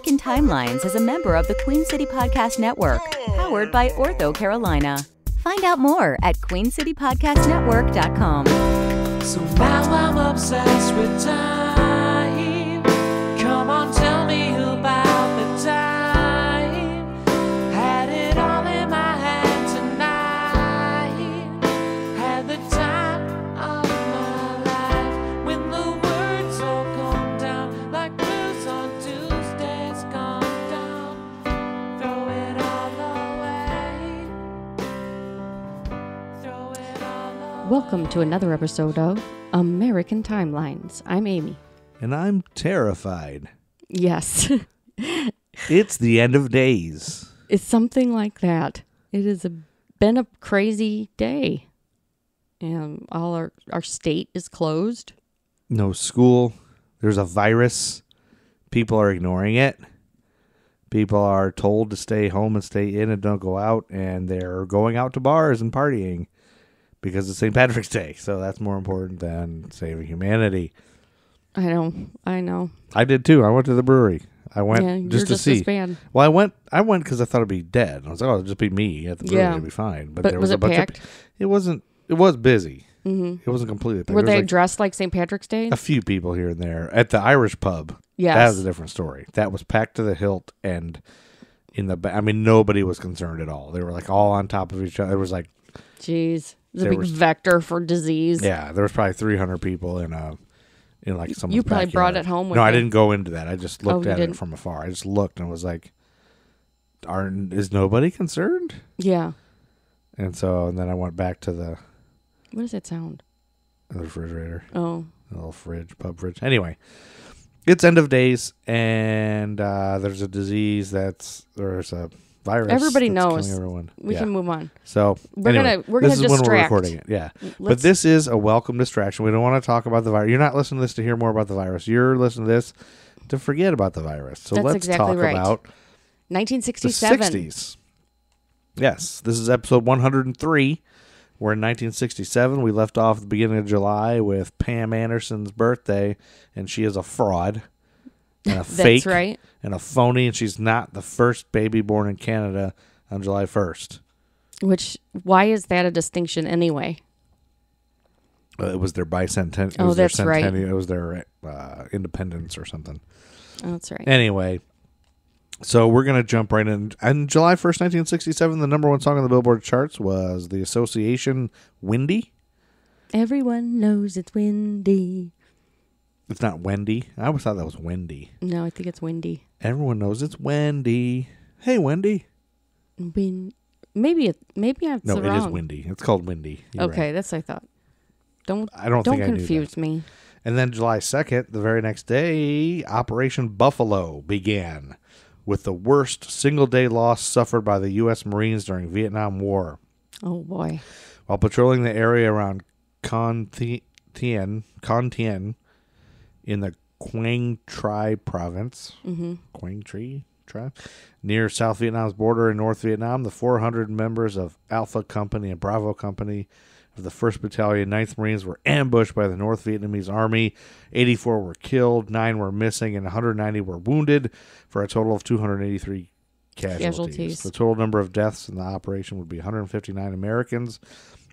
American Timelines is a member of the Queen City Podcast Network, powered by Ortho Carolina. Find out more at queencitypodcastnetwork.com. So now I'm obsessed with time. Come on, tell me about the time. Had it all in my hand tonight. Had the time of my life. When the words all come down like blues on Tuesdays come down. Throw it all away. Throw it all away. Welcome to another episode of American Timelines. I'm Amy. And I'm terrified. Yes, It's the end of days. it's something like that. It has been a crazy day. And all our state is closed. No school. There's a virus. People are ignoring it. People are told to stay home and stay in and don't go out. And they're going out to bars and partying because it's St. Patrick's Day. So that's more important than saving humanity. I know. I did too. I went to the brewery. I went Yeah, just to you're see. as bad. Well, I went because I thought it'd be dead. I was like, oh, it'll just be me at the brewery. Yeah. It'll be fine. But there was a it bunch packed? It wasn't. It was busy. Mm-hmm. It wasn't completely packed. Were There was they dressed like St. Patrick's Day? a few people here and there at the Irish pub. Yes. That was a different story. That was packed to the hilt, and in the I mean, nobody was concerned at all. They were like all on top of each other. It was like, Jeez. It's a There big was- vector for disease. yeah, there was probably 300 people in like someone's You probably brought backyard. it home with No, I you. didn't go into that. I just looked you at didn't? it from afar. I just looked and was like, is nobody concerned? Yeah. And then I went back to the What does that sound? refrigerator. Oh. A little pub fridge. Anyway, it's end of days, and there's a disease there's a virus. Everybody that's knows. killing everyone. We Yeah. can move on. So We're anyway, gonna this is when we're distract. recording it. Yeah, but Let's- this is a welcome distraction. We don't want to talk about the virus. You're not listening to this to hear more about the virus. You're listening to this to forget about the virus. So That's let's exactly talk right. about the 1967. 60s. Yes, this is episode 103. We're in 1967. We left off at the beginning of July with Pam Anderson's birthday, and she is a fraud and a fake right. and a phony, and she's not the first baby born in Canada on July 1st. Why is that a distinction anyway? It was their bicentennial. Oh, that's right. It was their independence or something. Oh, that's right. Anyway, so we're going to jump right in. On July 1st, 1967, the number one song on the Billboard charts was The Association, Windy. Everyone knows it's windy. It's not Wendy. I always thought that was Wendy. No, I think it's windy. Everyone knows it's Wendy. Hey, Wendy. Maybe it's No, wrong. it is Windy. It's called Windy. You're Okay, right. that's what I thought. I don't think I knew confuse that. me. And then July 2nd, the very next day, Operation Buffalo began with the worst single-day loss suffered by the U.S. Marines during Vietnam War. Oh boy. While patrolling the area around Con Thien in the Quang Tri province, Quang Tri tribe, near South Vietnam's border in North Vietnam, the 400 members of Alpha Company and Bravo Company of the 1st Battalion, 9th Marines were ambushed by the North Vietnamese Army. 84 were killed, 9 were missing, and 190 were wounded, for a total of 283 casualties. The total number of deaths in the operation would be 159 Americans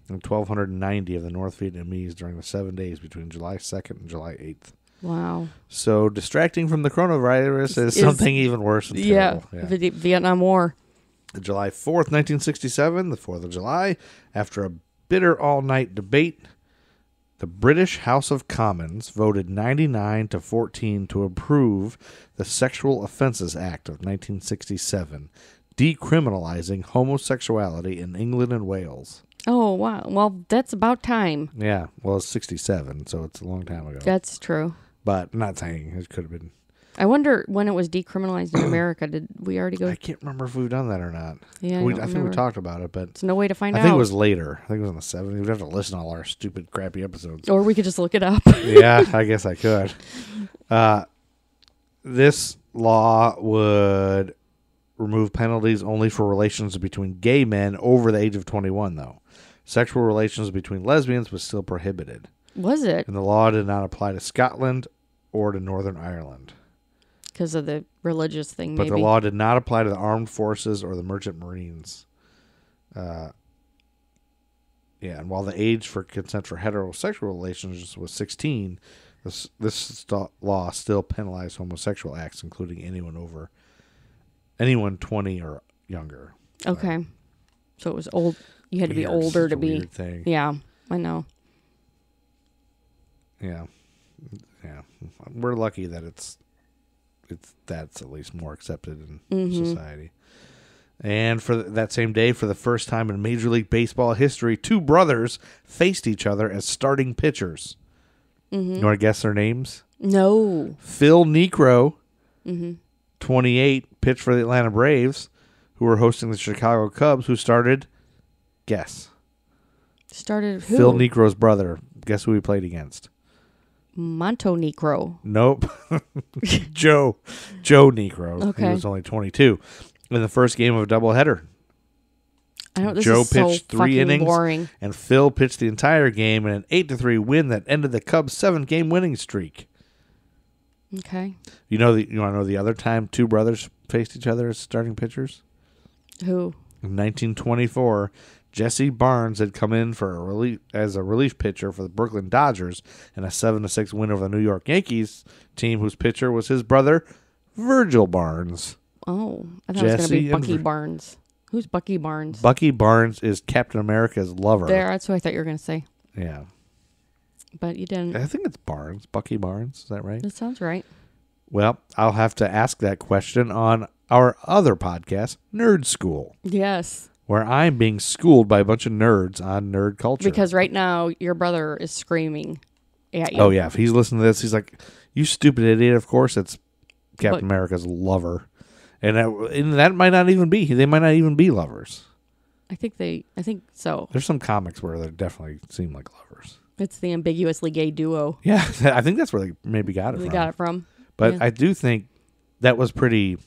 and 1,290 of the North Vietnamese during the 7 days between July 2nd and July 8th. Wow. So distracting from the coronavirus is something even worse than terrible. The Vietnam War. July 4th, 1967, the 4th of July, after a bitter all-night debate, the British House of Commons voted 99-14 to approve the Sexual Offences Act of 1967, decriminalizing homosexuality in England and Wales. Oh, wow. Well, that's about time. Yeah, well, it's 67, so it's a long time ago. That's true. But I'm not saying it could have been. I wonder when it was decriminalized in America. Did we already go? I can't remember if we've done that or not. Yeah, I I don't think we remember. talked about it, but There's no way to find out. I think it was later. I think it was in the 70s. We'd have to listen to all our stupid, crappy episodes. Or we could just look it up. Yeah, I guess I could. This law would remove penalties only for relations between gay men over the age of 21, though. Sexual relations between lesbians was still prohibited. Was it? And the law did not apply to Scotland or to Northern Ireland. because of the religious thing, But maybe. the law did not apply to the armed forces or the merchant marines. And while the age for consent for heterosexual relations was 16, this law still penalized homosexual acts, including anyone 20 or younger. Okay. So it was old. You had to be Weird. older Such to a be. weird thing. Yeah, I know. Yeah. We're lucky that that's at least more accepted in society. And for that same day, for the first time in Major League Baseball history, two brothers faced each other as starting pitchers. You want to guess their names? No. Phil Niekro, 28, pitched for the Atlanta Braves, who were hosting the Chicago Cubs, who started, guess. Started who? Phil Niekro's brother. Guess who he played against? Montenegro. Nope. Joe Niekro. Okay. He was only 22. In the first game of a doubleheader. I know this Joe is so pitched 3 fucking innings, boring. and Phil pitched the entire game in an 8-3 win that ended the Cubs' 7-game winning streak. Okay. You want to know the other time two brothers faced each other as starting pitchers? Who? In 1924, Jesse Barnes had come in as a relief pitcher for the Brooklyn Dodgers in a 7-6 win over the New York Yankees team, whose pitcher was his brother, Virgil Barnes. Oh, I thought it was going to be Jesse and Bucky Barnes. Who's Bucky Barnes? Bucky Barnes is Captain America's lover. That's what I thought you were going to say. Yeah. But you didn't. I think it's Barnes. Bucky Barnes. Is that right? That sounds right. Well, I'll have to ask that question on our other podcast, Nerd School, Yes. where I'm being schooled by a bunch of nerds on nerd culture. Because right now, your brother is screaming at you. Oh, yeah. If he's listening to this, he's like, you stupid idiot. Of course it's Captain America's lover. And that might not even be. They might not even be lovers. I think so. There's some comics where they definitely seem like lovers. It's the ambiguously gay duo. Yeah, I think that's where they maybe got it from. But yeah. I do think that was pretty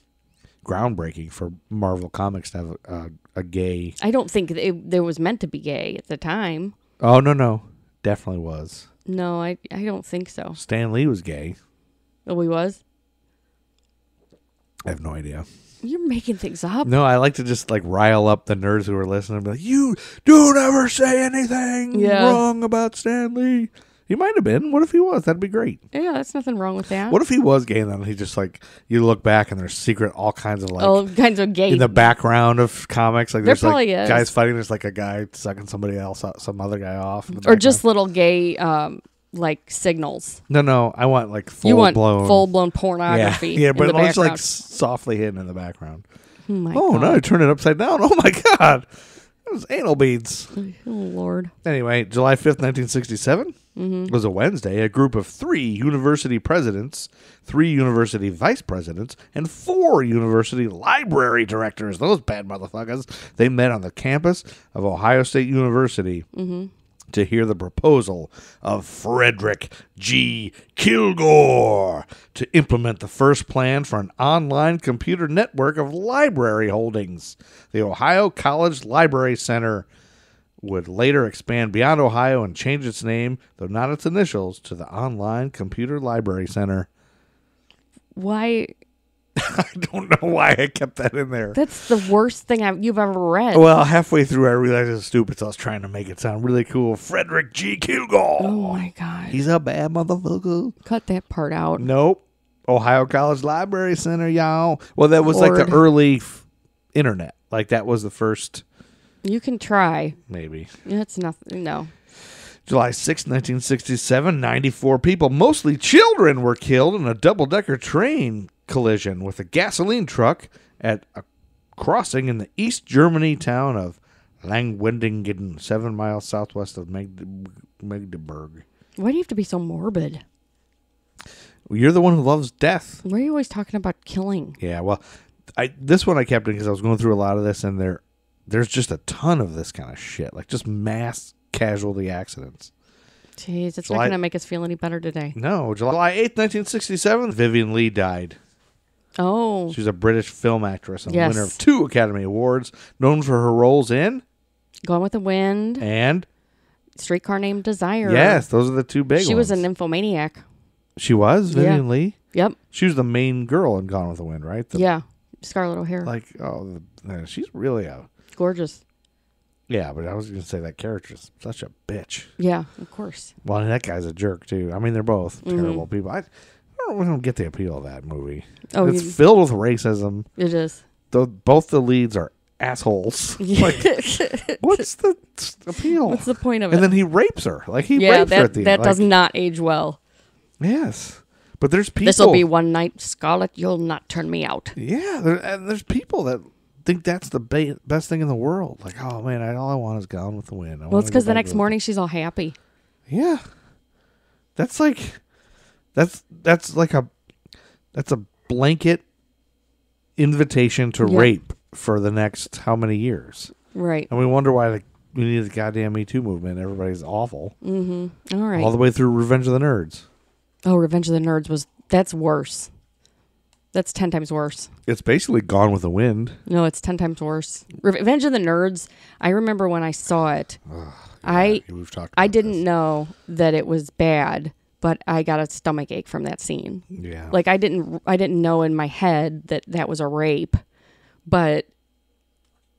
groundbreaking for Marvel Comics to have a gay. I don't think there was meant to be gay at the time. Oh, no. Definitely was. No, I don't think so. Stan Lee was gay. Oh, he was? I have no idea. You're making things up. No, I like to just rile up the nerds who are listening and be like, you don't ever say anything wrong about Stan Lee. He might have been. What if he was? That'd be great. Yeah, that's nothing wrong with that. What if he was gay and then he just you look back and there's all kinds of all kinds of gay in the background of comics. Like there there's probably is. Guys fighting. There's a guy sucking somebody else, some other guy off. Or just little gay signals. No. I want full blown pornography. Yeah, but it's it's softly hidden in the background. Oh my God. No, turn it upside down. Oh my God. It was anal beads. Oh Lord. Anyway, July 5th, 1967 was a Wednesday. A group of 3 university presidents, 3 university vice presidents, and 4 university library directors, those bad motherfuckers, they met on the campus of Ohio State University to hear the proposal of Frederick G. Kilgour to implement the first plan for an online computer network of library holdings. The Ohio College Library Center would later expand beyond Ohio and change its name, though not its initials, to the Online Computer Library Center. Why? I don't know why I kept that in there. That's the worst thing you've ever read. Well, halfway through, I realized it was stupid, so I was trying to make it sound really cool. Frederick G. Kilgour. Oh, my God. He's a bad motherfucker. Cut that part out. Nope. Ohio College Library Center, y'all. Well, that was like the early internet. That was the first. You can try. Maybe. That's nothing. No. July 6, 1967, 94 people, mostly children, were killed in a double-decker train collision with a gasoline truck at a crossing in the East Germany town of Langwendingen, 7 miles southwest of Magdeburg. Why do you have to be so morbid? Well, you're the one who loves death. Why are you always talking about killing? Yeah, well, this one I kept in because I was going through a lot of this, and there's just a ton of this kind of shit, just mass casualty accidents. Jeez, it's not going to make us feel any better today. No, July 8th, 1967, Vivian Leigh died. Oh. She's a British film actress and winner of 2 Academy Awards, known for her roles in Gone with the Wind and Streetcar Named Desire. Yes, those are the 2 big ones. She was a nymphomaniac. She was? Vivian Leigh? Yep. She was the main girl in Gone with the Wind, right? Yeah. Scarlett O'Hara. Like, she's really Gorgeous. Yeah, but I was going to say that character's such a bitch. Yeah, of course. Well, that guy's a jerk, too. I mean, they're both terrible people. I don't get the appeal of that movie. Oh, it's filled with racism. It is. Both the leads are assholes. Like, what's the appeal? What's the point of it? And then he rapes her. Like, he rapes her at the end. That does not age well. Yes. But there's people. This will be one night, Scarlett. You'll not turn me out. Yeah. And there's people that think that's the best thing in the world. Like, oh, man, all I want is Gone with the Wind. Well, it's because the next morning she's all happy. Yeah. That's like a blanket invitation to rape for the next how many years? Right. And we wonder why we need the goddamn Me Too movement. Everybody's awful. Mm-hmm. All right. All the way through Revenge of the Nerds. Oh, Revenge of the Nerds that's worse. That's 10 times worse. It's basically Gone with the Wind. No, it's 10 times worse. Revenge of the Nerds, I remember when I saw it, I didn't know that it was bad, but I got a stomach ache from that scene. Yeah. Like I didn't know in my head that was a rape, but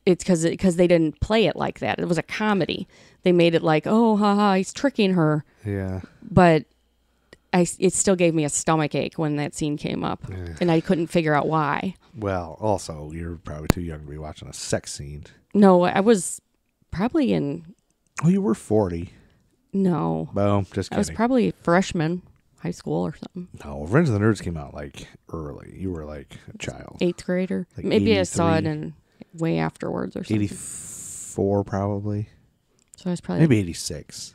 it's because they didn't play it like that. It was a comedy. They made it like, oh, haha, he's tricking her. Yeah. But it still gave me a stomach ache when that scene came up, and I couldn't figure out why. Well, also, you're probably too young to be watching a sex scene. No, I was probably in... Oh, you were 40. No. Boom, just kidding. I was probably a freshman, high school or something. No, Revenge of the Nerds came out, like, early. You were, like, a child. 8th grader. Like Maybe 83. I saw it way afterwards or something. 84, probably. So I was probably... Maybe 86.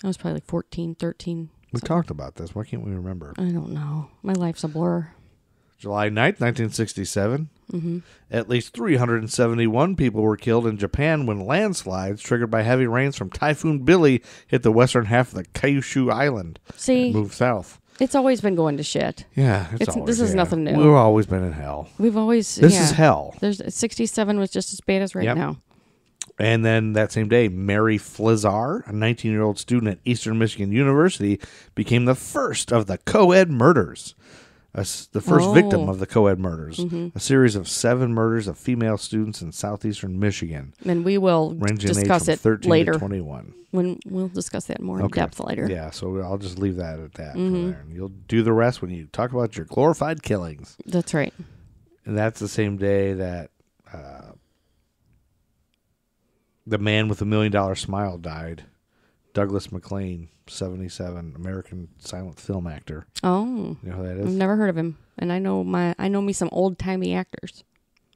I was probably like 14, 13. We talked about this. Why can't we remember? I don't know. My life's a blur. July 9th, 1967. Mm-hmm. At least 371 people were killed in Japan when landslides triggered by heavy rains from Typhoon Billy hit the western half of the Kyushu Island. See? And moved south. It's always been going to shit. Yeah, this is nothing new. We've always been in hell. We've always... This is hell. 67 was just as bad as right now. And then that same day, Mary Flizar, a 19-year-old student at Eastern Michigan University, became the first of the co-ed murders. The first victim of the co-ed murders. Mm-hmm. A series of 7 murders of female students in southeastern Michigan. And we will discuss it 13 later. To 21. When we'll discuss that more in depth later. Yeah, so I'll just leave that at that. For there. And you'll do the rest when you talk about your glorified killings. That's right. And that's the same day that the man with $1 million smile died. Douglas MacLean, 77, American silent film actor. Oh. You know who that is? I've never heard of him. And I know me some old-timey actors.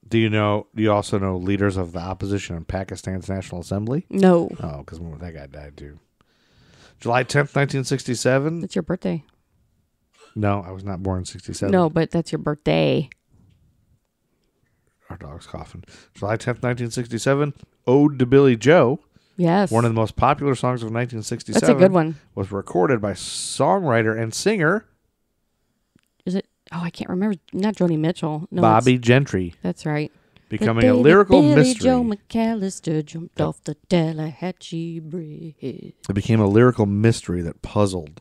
Do you also know leaders of the opposition in Pakistan's National Assembly? No. Oh, because that guy died too. July 10th, 1967. That's your birthday. No, I was not born in 67. No, but that's your birthday. Our dog's coughing. July 10th, 1967. Ode to Billy Joe. Yes. One of the most popular songs of 1967. That's a good one. Was recorded by songwriter and singer. Is it? Oh, I can't remember. Not Joni Mitchell. No, Bobby Gentry. That's right. Becoming a lyrical mystery. Joe McAllister jumped off the Tallahatchie Bridge. It became a lyrical mystery that puzzled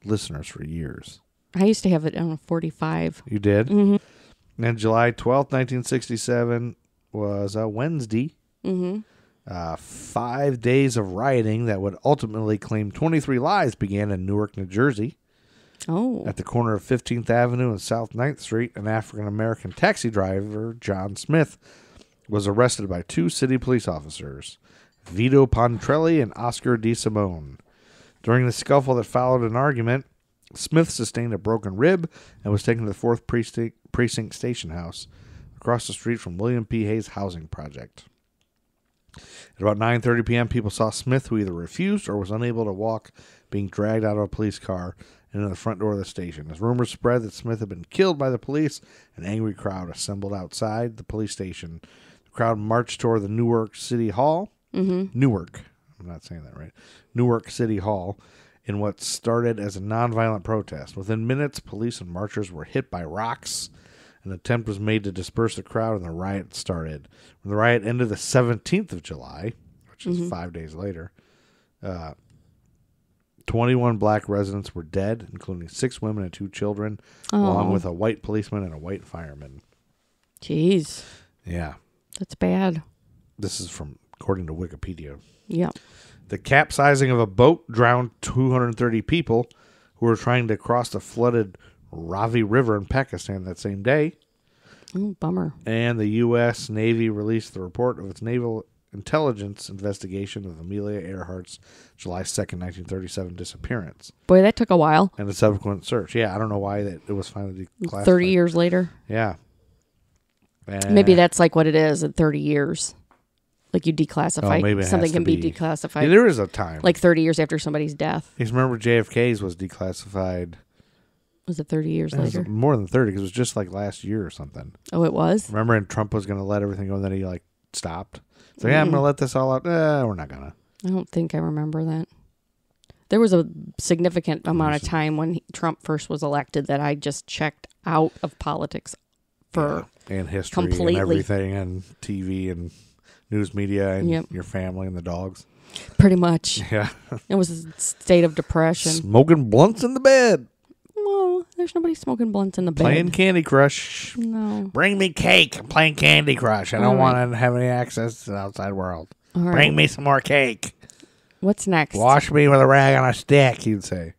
listeners for years. I used to have it on a 45. You did? Mm-hmm. And July 12th, 1967 was a Wednesday. Mm-hmm. 5 days of rioting that would ultimately claim 23 lives began in Newark, New Jersey. Oh. At the corner of 15th Avenue and South 9th Street, an African-American taxi driver, John Smith, was arrested by 2 city police officers, Vito Pontrelli and Oscar DeSimone. During the scuffle that followed an argument, Smith sustained a broken rib and was taken to the 4th Precinct Station House across the street from William P. Hayes Housing Project. At about 9:30 p.m., people saw Smith, who either refused or was unable to walk, being dragged out of a police car into the front door of the station. As rumors spread that Smith had been killed by the police, an angry crowd assembled outside the police station. The crowd marched toward the Newark City Hall. Mm-hmm. Newark. I'm not saying that right. Newark City Hall in what started as a nonviolent protest. Within minutes, police and marchers were hit by rocks. An attempt was made to disperse the crowd, and the riot started. When the riot ended the 17th of July, which is 5 days later, 21 black residents were dead, including 6 women and 2 children, along with a white policeman and a white fireman. Jeez. Yeah. That's bad. This is according to Wikipedia. Yeah. The capsizing of a boat drowned 230 people who were trying to cross the flooded Ravi River in Pakistan that same day. Oh, bummer. And the U.S. Navy released the report of its naval intelligence investigation of Amelia Earhart's July 2nd, 1937 disappearance. Boy, that took a while. And the subsequent search. Yeah, I don't know why it was finally declassified. 30 years later. Yeah. Maybe that's like what it is at 30 years. Like you declassify. Maybe something can be declassified. Yeah, there is a time. Like 30 years after somebody's death. Because remember JFK's was declassified. Was it 30 years later? More than 30 because it was just like last year or something. Oh, it was? Remember, and Trump was going to let everything go, and then he like stopped. So yeah, I'm going to let this all out. We're not going to. I don't think I remember that. There was a significant amount of time when Trump first was elected that I just checked out of politics for and history completely. And everything, and TV and news media and your family and the dogs. Pretty much. Yeah. It was a state of depression. Smoking blunts in the bed. Well, there's nobody smoking blunts in the bed. Playing Candy Crush. No. Bring me cake. I'm playing Candy Crush. I don't want to have any access to the outside world. All right. Bring me some more cake. What's next? Wash me with a rag on a stick, you'd say.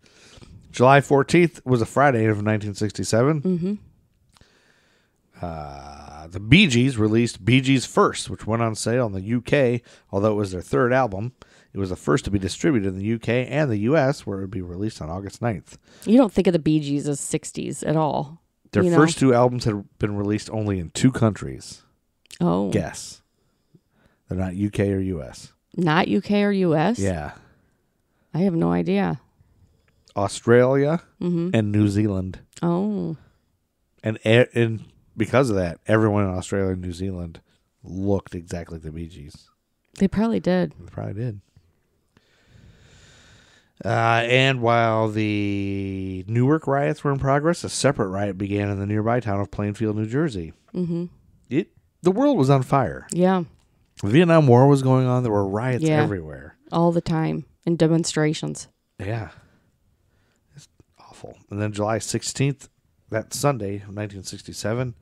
July 14th was a Friday of 1967. Mm-hmm. The Bee Gees released Bee Gees First, which went on sale in the UK, although it was their third album. It was the first to be distributed in the UK and the US, where it would be released on August 9th. You don't think of the Bee Gees as 60s at all. Their first 2 albums had been released only in 2 countries. Oh. Guess. They're not UK or US. Not UK or US? Yeah. I have no idea. Australia and New Zealand. Oh. And because of that, everyone in Australia and New Zealand looked exactly like the Bee Gees. They probably did. They probably did. And while the Newark riots were in progress, a separate riot began in the nearby town of Plainfield, New Jersey. Mm-hmm. The world was on fire. Yeah. The Vietnam War was going on. There were riots everywhere. All the time. And demonstrations. Yeah. It's awful. And then July 16th, that Sunday of 1967,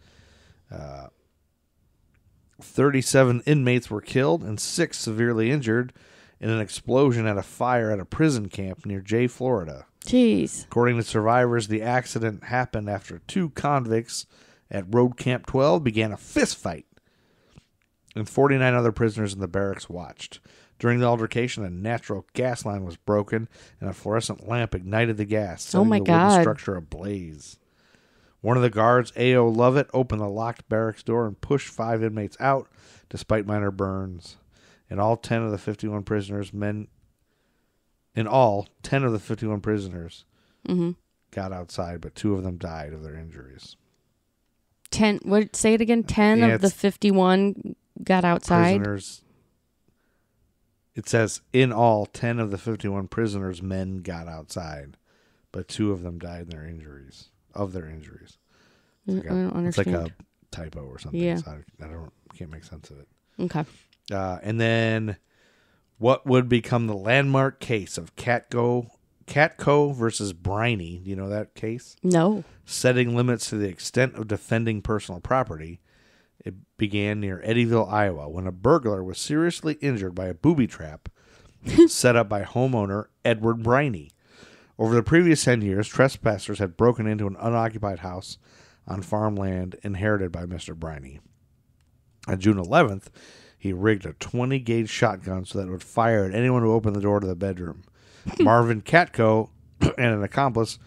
37 inmates were killed and 6 severely injured in an explosion at a fire at a prison camp near Jay, Florida. Jeez. According to survivors, the accident happened after 2 convicts at Road Camp 12 began a fist fight, and 49 other prisoners in the barracks watched. During the altercation, a natural gas line was broken, and a fluorescent lamp ignited the gas, setting the wooden structure ablaze. One of the guards, A.O. Lovett, opened the locked barracks door and pushed 5 inmates out, despite minor burns. In all, 10 of the 51 prisoners got outside, but 2 of them died of their injuries. 10. What? Say it again. 10 of the 51 got outside. Prisoners. It says in all, 10 of the 51 prisoners, men got outside, but 2 of them died in their injuries. Of their injuries. I don't understand. It's like a typo or something. Yeah. So I can't make sense of it. Okay. And then what would become the landmark case of Catco versus Briney. Do you know that case? No. Setting limits to the extent of defending personal property. It began near Eddyville, Iowa, when a burglar was seriously injured by a booby trap set up by homeowner Edward Briney. Over the previous 10 years, trespassers had broken into an unoccupied house on farmland inherited by Mr. Briney. On June 11th, he rigged a 20-gauge shotgun so that it would fire at anyone who opened the door to the bedroom. Marvin Catco and an accomplice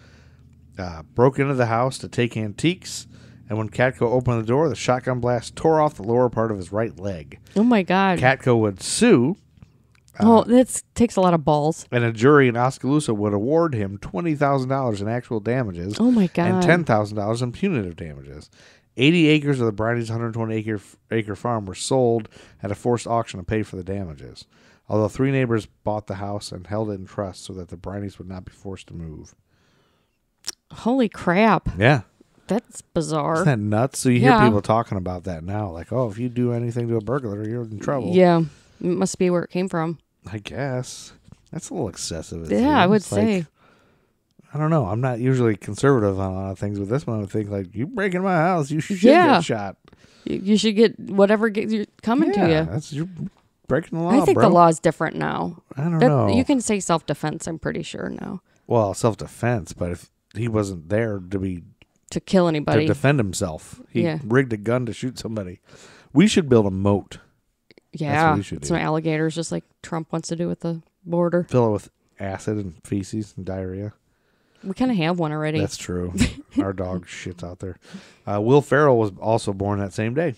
broke into the house to take antiques, and when Catco opened the door, the shotgun blast tore off the lower part of his right leg. Oh, my God. Catco would sue. That takes a lot of balls. And a jury in Oskaloosa would award him $20,000 in actual damages. Oh, my God. And $10,000 in punitive damages. 80 acres of the Briney's 120-acre farm were sold at a forced auction to pay for the damages, although 3 neighbors bought the house and held it in trust so that the Brineys would not be forced to move. Holy crap. Yeah. That's bizarre. Isn't that nuts? So you hear people talking about that now, like, oh, if you do anything to a burglar, you're in trouble. Yeah. It must be where it came from. I guess. That's a little excessive. Yeah, I would It's like, say. I don't know. I'm not usually conservative on a lot of things, but this one I would think like, you break into my house, you should Yeah. get shot. You should get whatever coming to you. You're breaking the law, I think bro. the law's different now. I don't know. You can say self-defense, I'm pretty sure now. Well, self-defense, but if he wasn't there To kill anybody. to defend himself, he Yeah. rigged a gun to shoot somebody. We should build a moat. Yeah. what we should Some do. alligators, just like Trump wants to do with the border. Fill it with acid and feces and diarrhea. We kind of have one already. That's true. Our dog shits out there. Will Ferrell was also born that same day.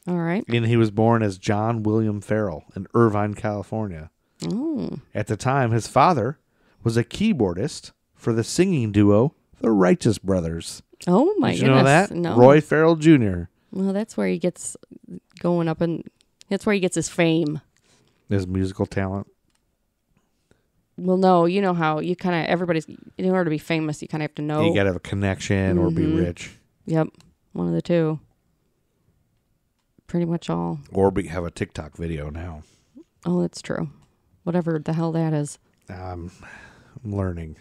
All right. And he was born as John William Ferrell in Irvine, California. Oh. At the time, his father was a keyboardist for the singing duo, the Righteous Brothers. Oh, my Did you goodness. know that? No. Roy Farrell Jr. Well, that's where he gets going up, and that's where he gets his fame. His musical talent. Well, no, you know how you kind of, everybody's, in order to be famous, you kind of have to know. You got to have a connection or be rich. Yep. One of the two. Pretty much all. Or have a TikTok video now. Oh, that's true. Whatever the hell that is. I'm learning.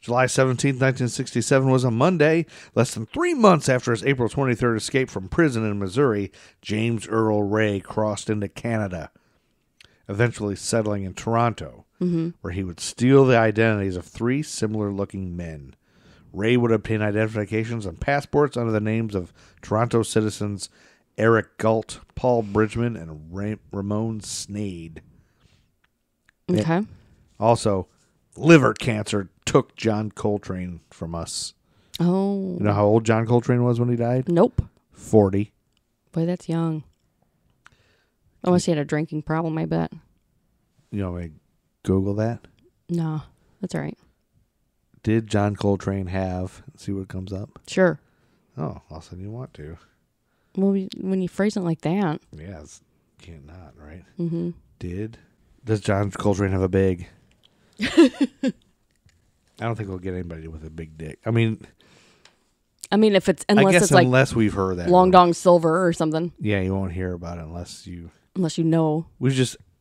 July 17th, 1967 was a Monday. Less than 3 months after his April 23rd escape from prison in Missouri, James Earl Ray crossed into Canada, eventually settling in Toronto, where he would steal the identities of 3 similar-looking men. Ray would obtain identifications and passports under the names of Toronto citizens Eric Galt, Paul Bridgman, and Ramon Snade. Okay. Also, liver cancer took John Coltrane from us. Oh. You know how old John Coltrane was when he died? Nope. 40. Boy, that's young. Unless he had a drinking problem, I bet. You know, I Google that. No, that's all right. Did John Coltrane have? See what comes up. Sure. Oh, all of a sudden you want to. Well, when you phrase it like that. Yes, can't not, right? Mm-hmm. Does John Coltrane have a big? I don't think we'll get anybody with a big dick. I mean, if it's, I unless guess it's like unless we've heard that. Long word. Dong Silver or something. Yeah, you won't hear about it unless you know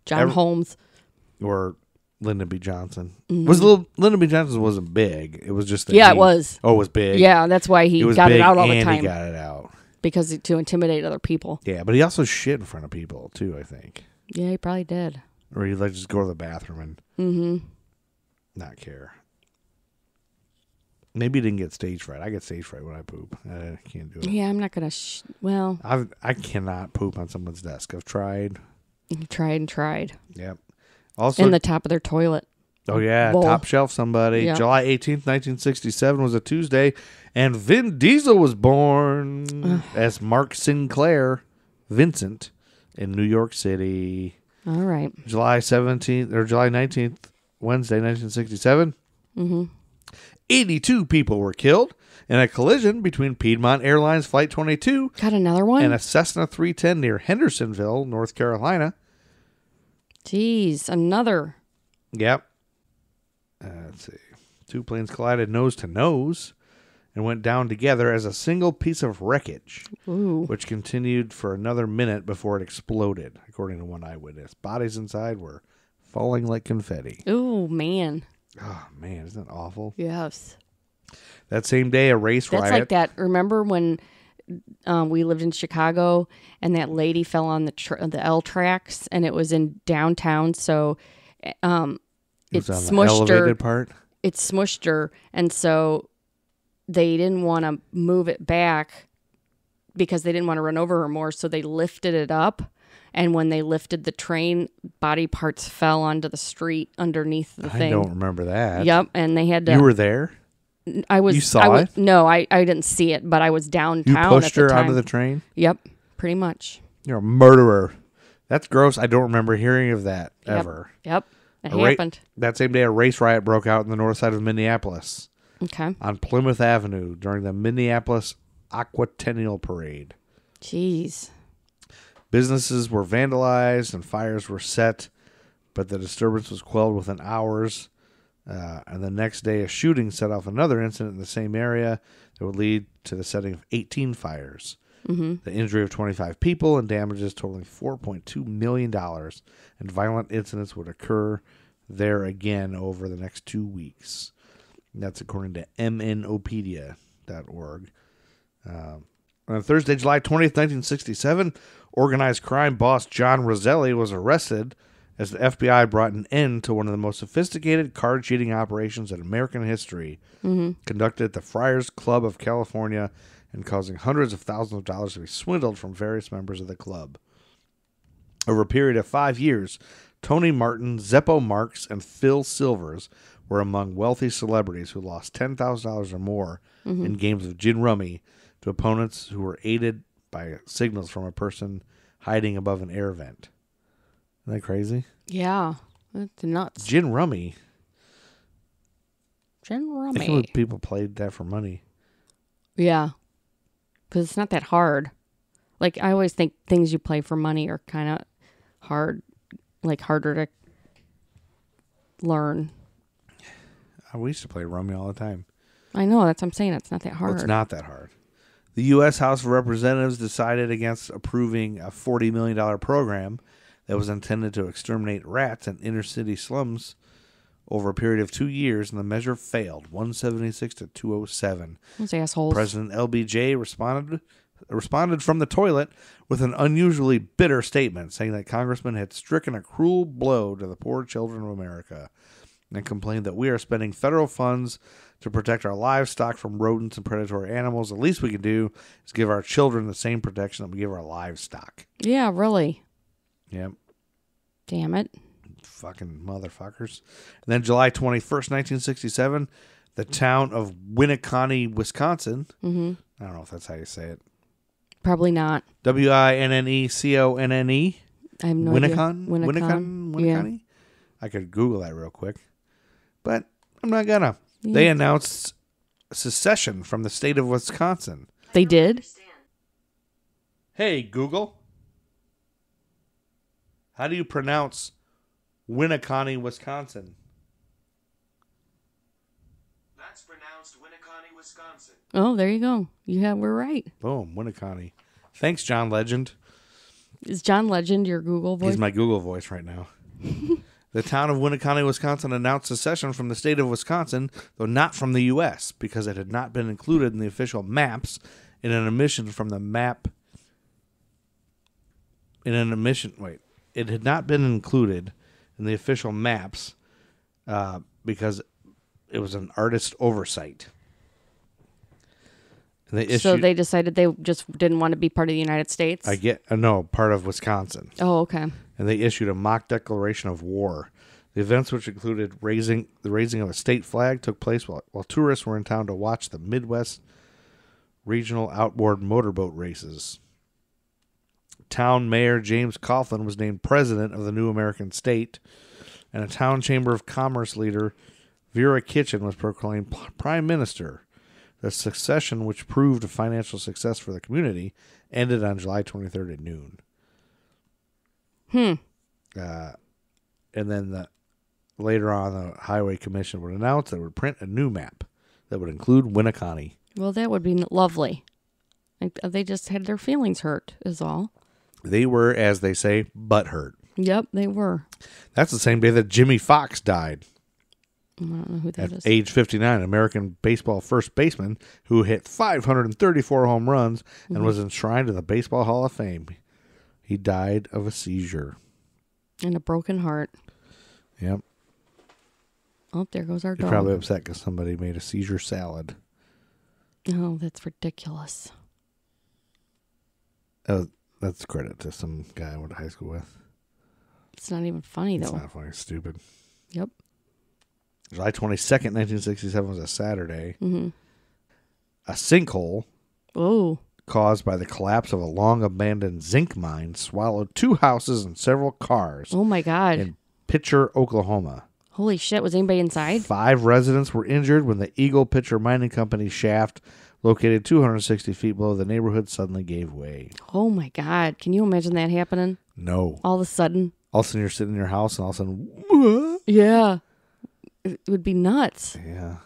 John Holmes. or Lyndon B. Johnson. Mm-hmm. Lyndon B. Johnson wasn't big. It was just that It was. Oh, it was big. Yeah, that's why he It was got big it out all the and time. he got it out. Because to intimidate other people. Yeah, but he also shit in front of people too, I think. Yeah, he probably did. Or he'd like just go to the bathroom and not care. Maybe he didn't get stage fright. I get stage fright when I poop. I can't do it. Yeah, I'm not going to... I cannot poop on someone's desk. I've tried. You tried and tried. Yep. Also, In the top of their toilet. oh yeah, bowl. top shelf somebody. Yeah. July 18th, 1967 was a Tuesday, and Vin Diesel was born as Mark Sinclair Vincent in New York City. All right. July 19th, Wednesday, 1967. 82 people were killed in a collision between Piedmont Airlines Flight 22 Got another one? and a Cessna 310 near Hendersonville, North Carolina. Jeez, another. Yep. Let's see. 2 planes collided nose to nose and went down together as a single piece of wreckage, which continued for another minute before it exploded, according to one eyewitness. Bodies inside were falling like confetti. Oh, man. Oh, man, isn't that awful? Yes. That same day, a race That's riot. like that. Remember when we lived in Chicago and that lady fell on the L tracks and it was in downtown, so it was on the smushed elevated her. part. It smushed her, and so they didn't want to move it back because they didn't want to run over her more, so they lifted it up. And when they lifted the train, body parts fell onto the street underneath the thing. I don't remember that. Yep, and they had to. You were there? I was. You saw it? No, I didn't see it, but I was You downtown. pushed at the her time. onto the train? Yep, pretty much. You're a murderer. That's gross. I don't remember hearing of that ever. Yep, it A ra- happened. That same day, a race riot broke out in the north side of Minneapolis Okay. on Plymouth Avenue during the Minneapolis Aquatennial Parade. Jeez. Businesses were vandalized and fires were set, but the disturbance was quelled within hours. And the next day, a shooting set off another incident in the same area that would lead to the setting of 18 fires. The injury of 25 people and damages totaling $4.2 million. And violent incidents would occur there again over the next 2 weeks. That's according to mnopedia.org. On Thursday, July 20th, 1967, organized crime boss John Roselli was arrested as the FBI brought an end to one of the most sophisticated card cheating operations in American history, conducted at the Friars Club of California and causing hundreds of thousands of dollars to be swindled from various members of the club. Over a period of 5 years, Tony Martin, Zeppo Marks, and Phil Silvers were among wealthy celebrities who lost $10,000 or more in games of gin rummy to opponents who were aided by signals from a person hiding above an air vent. Isn't that crazy? Yeah. That's nuts. Gin rummy. Gin I rummy. can't believe people played that for money. Yeah. Because it's not that hard. Like, I always think things you play for money are kind of hard, like harder to learn. We used to play rummy all the time. I know, that's what I'm saying. It's not that hard. Well, it's not that hard. The U.S. House of Representatives decided against approving a $40 million program that was intended to exterminate rats in inner city slums over a period of 2 years, and the measure failed, 176 to 207. Those assholes. President LBJ responded from the toilet with an unusually bitter statement, saying that Congressman had stricken a cruel blow to the poor children of America, and complained that we are spending federal funds to protect our livestock from rodents and predatory animals. The least we can do is give our children the same protection that we give our livestock. Yeah, really. Yep. Damn it. Fucking motherfuckers. And then July 21st, 1967, the town of Winneconne, Wisconsin. Mm-hmm. I don't know if that's how you say it. Probably not. Winneconne? I have no Winneconne? idea. Winneconne? Yeah. I could Google that real quick, but I'm not gonna. Yeah. They announced secession from the state of Wisconsin. They did? Hey, Google. How do you pronounce Winneconne, Wisconsin? That's pronounced Winneconne, Wisconsin. Oh, there you go. We're right. Boom, Winneconne. Thanks, John Legend. Is John Legend your Google voice? He's my Google voice right now. The town of Winneconne, Wisconsin announced secession from the state of Wisconsin, though not from the U.S., because it had not been included in the official maps in an omission from the map. It had not been included in the official maps because it was an artist oversight. And so they decided they just didn't want to be part of the United States? Part of Wisconsin. Oh, okay. And they issued a mock declaration of war. The events, which included the raising of a state flag, took place while tourists were in town to watch the Midwest regional outboard motorboat races. Town Mayor James Coughlin was named president of the new American state, and a town chamber of commerce leader, Vera Kitchen, was proclaimed prime minister. The secession, which proved a financial success for the community, ended on July 23rd at noon. And then later on, the Highway Commission would announce they would print a new map that would include Winneconne. Well, that would be lovely. They just had their feelings hurt, is all. They were, as they say, butthurt. Yep, they were. That's the same day that Jimmy Fox died. I don't know who that is. At age 59, American baseball first baseman who hit 534 home runs and was enshrined in the Baseball Hall of Fame. He died of a seizure. And a broken heart. Yep. Oh, there goes our He's dog. probably upset because somebody made a seizure salad. Oh, that's ridiculous. That's credit to some guy I went to high school with. It's not even funny, though. It's not funny. It's stupid. Yep. July 22nd, 1967 was a Saturday. Mm-hmm. A sinkhole Oh. caused by the collapse of a long-abandoned zinc mine swallowed 2 houses and several cars Oh, my God. in Pitcher, Oklahoma. Holy shit. Was anybody inside? 5 residents were injured when the Eagle Pitcher Mining Company shaft, located 260 feet below the neighborhood, suddenly gave way. Oh, my God. Can you imagine that happening? No. All of a sudden? All of a sudden you're sitting in your house and all of a sudden, what? Yeah. It would be nuts. Yeah.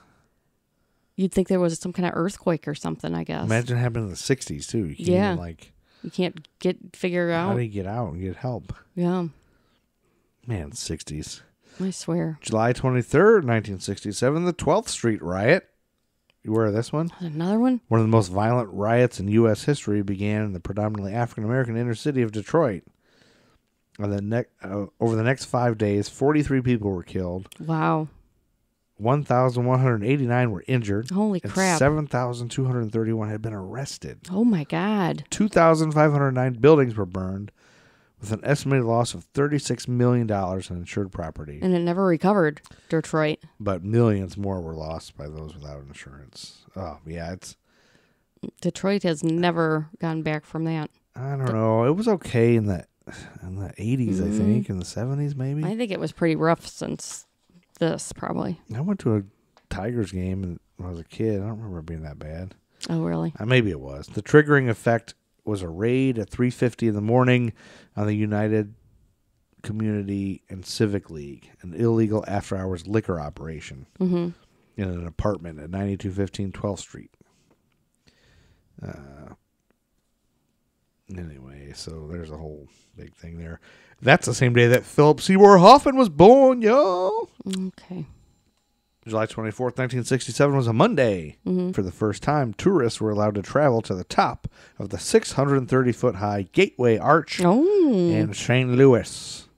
You'd think there was some kind of earthquake or something, I guess. Imagine it happened in the 60s, too. You can't Yeah. even, You can't figure how out. do you get out and get help? Yeah. Man, 60s. I swear. July 23rd, 1967, the 12th Street riot. You aware of this one? Another one? One of the most violent riots in U.S. history began in the predominantly African-American inner city of Detroit. Over the next 5 days, 43 people were killed. Wow. 1,189 were injured. Holy crap. 7,231 had been arrested. Oh, my God. 2,509 buildings were burned, with an estimated loss of $36 million in insured property. And it never recovered, Detroit. But millions more were lost by those without insurance. Oh, yeah, Detroit has never gone back from that. I don't know. It was okay in the 80s, I think, in the 70s maybe. I think it was pretty rough since this, probably. I went to a Tigers game when I was a kid. I don't remember it being that bad. Oh, really? Maybe it was. The triggering effect was a raid at 3:50 in the morning on the United Community and Civic League, an illegal after-hours liquor operation in an apartment at 9215 12th Street. Anyway, so there's a whole big thing there. That's the same day that Philip Seymour Hoffman was born, yo. Okay. July 24th, 1967 was a Monday. For the first time, tourists were allowed to travel to the top of the 630-foot high Gateway Arch in St. Louis.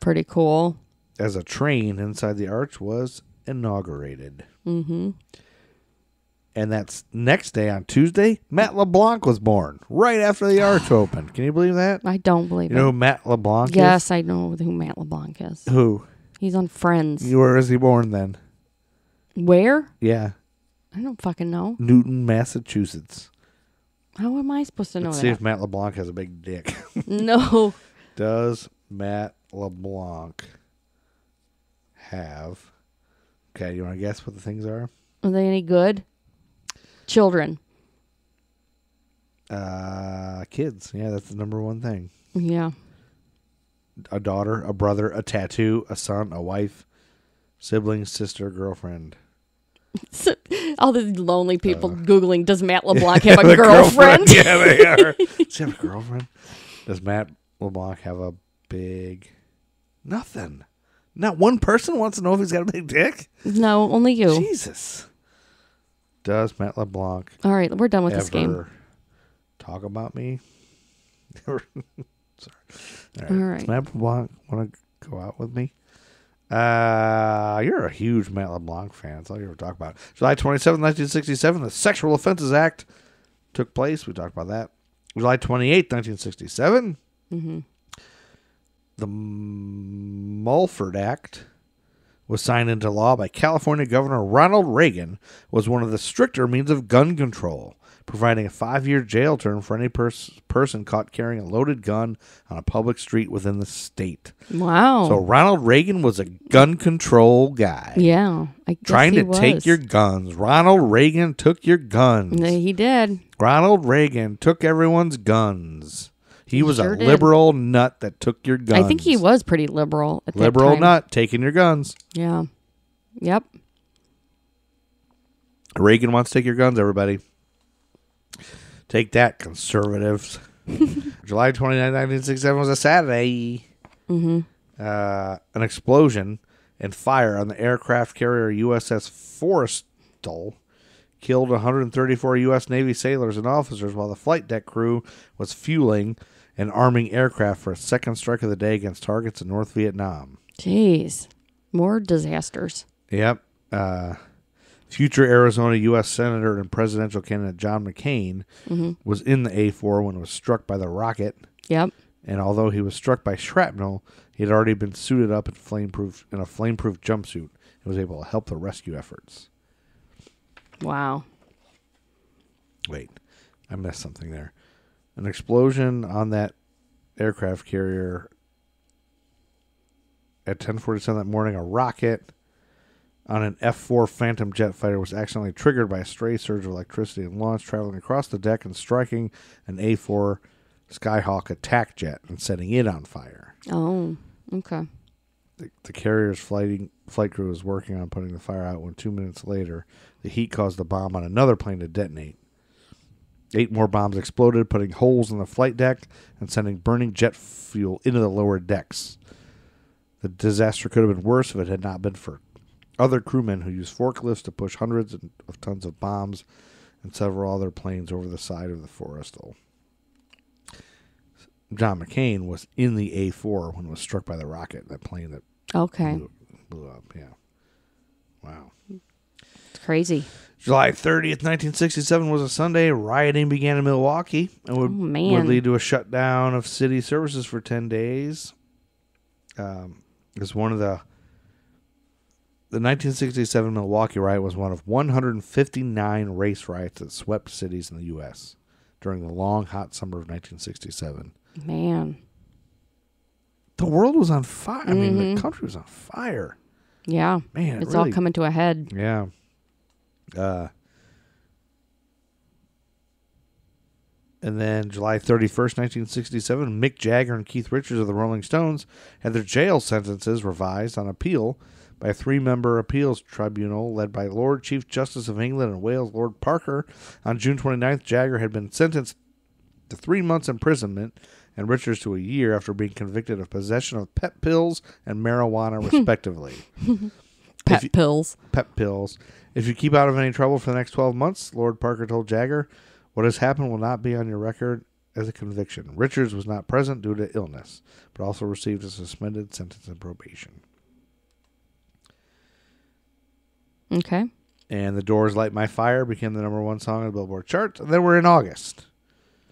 Pretty cool. As a train inside the arch was inaugurated. And that's next day on Tuesday, Matt LeBlanc was born right after the arch opened. Can you believe that? I don't believe it. You know who Matt LeBlanc is? Yes, I know who Matt LeBlanc is. Who? He's on Friends. Where is he born then? Where? Yeah. I don't fucking know. Newton, Massachusetts. How am I supposed to know Let's that? see if Matt LeBlanc has a big dick. No. Does Matt LeBlanc have... Okay, you want to guess what the things are? Are they any good? Children. Kids. Yeah, that's the number one thing. Yeah. A daughter, a brother, a tattoo, a son, a wife, sibling, sister, girlfriend. All the lonely people Googling, does Matt LeBlanc have a girlfriend? Yeah, they are. Does he have a girlfriend? Does Matt LeBlanc have a big... Nothing. Not one person wants to know if he's got a big dick? No, only you. Jesus. Does Matt LeBlanc All right, we're done with this game. talk about me? Sorry. All right. Does Matt LeBlanc want to go out with me? You're a huge Matt LeBlanc fan. That's all you ever talk about. July 27, 1967, the Sexual Offenses Act took place. We talked about that. July 28, 1967, the Mulford Act was signed into law by California Governor Ronald Reagan, was one of the stricter means of gun control, providing a 5-year jail term for any person caught carrying a loaded gun on a public street within the state. Wow. So Ronald Reagan was a gun control guy. Yeah. I guess Trying he to was. take your guns. Ronald Reagan took your guns. He did. Ronald Reagan took everyone's guns. He was sure a did. liberal nut that took your guns. I think he was pretty liberal at that Liberal time. nut taking your guns. Yeah. Yep. Reagan wants to take your guns, everybody. Take that, conservatives. July 29, 1967 was a Saturday. An explosion and fire on the aircraft carrier USS Forrestal killed 134 U.S. Navy sailors and officers while the flight deck crew was fueling and arming aircraft for a second strike of the day against targets in North Vietnam. Jeez. More disasters. Yep. Future Arizona U.S. Senator and presidential candidate John McCain was in the A-4 when it was struck by the rocket. Yep. And although he was struck by shrapnel, he had already been suited up in a flameproof jumpsuit and was able to help the rescue efforts. Wow. Wait, I missed something there. An explosion on that aircraft carrier at 10:47 that morning. A rocket on an F-4 Phantom jet fighter was accidentally triggered by a stray surge of electricity and launched, traveling across the deck and striking an A-4 Skyhawk attack jet and setting it on fire. Oh, okay. The carrier's flight crew was working on putting the fire out when 2 minutes later, the heat caused the bomb on another plane to detonate. 8 more bombs exploded, putting holes in the flight deck and sending burning jet fuel into the lower decks. The disaster could have been worse if it had not been for other crewmen who used forklifts to push hundreds of tons of bombs and several other planes over the side of the forest. John McCain was in the A-4 when it was struck by the rocket, that plane that blew up. Yeah. Wow. It's crazy. July 30th, 1967 was a Sunday. Rioting began in Milwaukee and would lead to a shutdown of city services for 10 days. It was one of the 1967 Milwaukee riot was one of 159 race riots that swept cities in the U.S. during the long, hot summer of 1967. Man. The world was on fire. I mean, the country was on fire. Yeah. Man, it's all coming to a head. Yeah. And then July 31st, 1967, Mick Jagger and Keith Richards of the Rolling Stones had their jail sentences revised on appeal by a 3-member appeals tribunal led by Lord Chief Justice of England and Wales Lord Parker. On June 29th, Jagger had been sentenced to 3 months imprisonment and Richards to a year after being convicted of possession of pet pills and marijuana, respectively. Pet pills. Pet pills. If you keep out of any trouble for the next 12 months, Lord Parker told Jagger, what has happened will not be on your record as a conviction. Richards was not present due to illness, but also received a suspended sentence and probation. Okay. And The Doors' Light My Fire became the #1 song on the Billboard charts. And then we're in August.